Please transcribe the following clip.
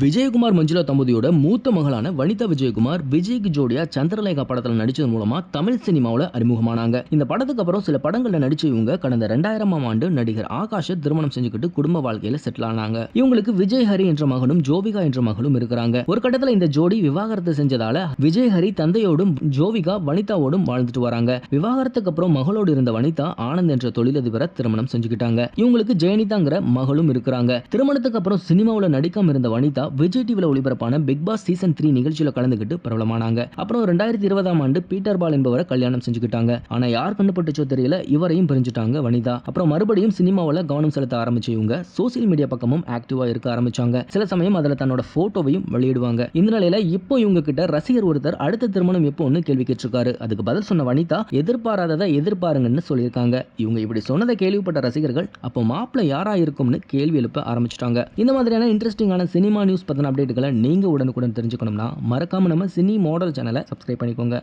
விஜயகுமார் மஞ்சுளா தம்பதியோட மூத்த மகளான வனிதா விஜயகுமார் விஜய்க்கு ஜோடியா சந்திரலேகா படத்துல நடிச்சது மூலமா தமிழ் சினிமாவில் அறிமுகமானாங்க. இந்த படத்துக்கு அப்புறம் சில படங்கள்ல நடிச்ச இவங்க கடந்த 2000ஆம் ஆண்டு நடிகர் ஆகாஷை திருமணம் செஞ்சுக்கிட்டு குடும்ப வாழ்க்கையில செட்டில் ஆனாங்க. இவங்களுக்கு விஜய் ஹரி என்ற மகனும் ஜோவிகா என்ற மகளும் இருக்கிறாங்க. ஒரு கட்டத்துல இந்த ஜோடி விவாகரத்து செஞ்சதால விஜய் ஹரி தந்தையோடும் ஜோவிகா வனிதாவோடும் வாழ்ந்துட்டு வராங்க. விவாகரத்துக்கு அப்புறம் மகளோடு இருந்த வனிதா ஆனந்த் என்ற தொழிலதிபரை திருமணம் செஞ்சுக்கிட்டாங்க. இவங்களுக்கு ஜெயனிதாங்கிற மகளும் இருக்கிறாங்க. திருமணத்துக்கு அப்புறம் சினிமாவில் நடிக்காம இருந்த வனிதா விஜய் டிவில ஒளிபரப்பான பிக் பாஸ் சீசன் 3 நிகழ்ச்சியில கலந்துக்கிட்டு பிரபலமானாங்க. அப்புறம் 2020ஆம் ஆண்டு பீட்டர் பால் என்பவரை கல்யாணம் செஞ்சுக்கிட்டாங்க. ஆனா யார் கண்டுபட்டுச்சோ தெரியல, இவரையும் பிரிஞ்சுட்டாங்க வனிதா. அப்புறம் மறுபடியும் சினிமாவில் கவனம் செலுத்த ஆரம்பிச்ச இவங்க சோசியல் மீடியா பக்கமும் ஆக்டிவா இருக்க ஆரம்பிச்சாங்க. சில சமயம் அதுல தன்னோட போட்டோவையும் வெளியிடுவாங்க. இந்த நிலையில இப்போ இவங்க கிட்ட ரசிகர் ஒருத்தர் அடுத்த திருமணம் எப்போன்னு கேள்வி கேட்டிருக்காரு. அதுக்கு பதில் சொன்ன வனிதா எதிர்பாராததை எதிர்பாருங்கன்னு சொல்லியிருக்காங்க. இவங்க இப்படி சொன்னதை கேள்விப்பட்ட ரசிகர்கள் அப்போ மாப்பிள்ளை யாரா இருக்கும்னு கேள்வி எழுப்ப ஆரம்பிச்சிட்டாங்க. இந்த மாதிரியான இன்ட்ரெஸ்டிங்கான சினிமா நியூஸ் பத்தின அப்டேட்டுகளை நீங்க உடனுக்குடன் தெரிஞ்சுக்கணும்னா மறக்காம நம்ம சினி மாடல் சேனலை சப்ஸ்கிரைப் பண்ணிக்கோங்க.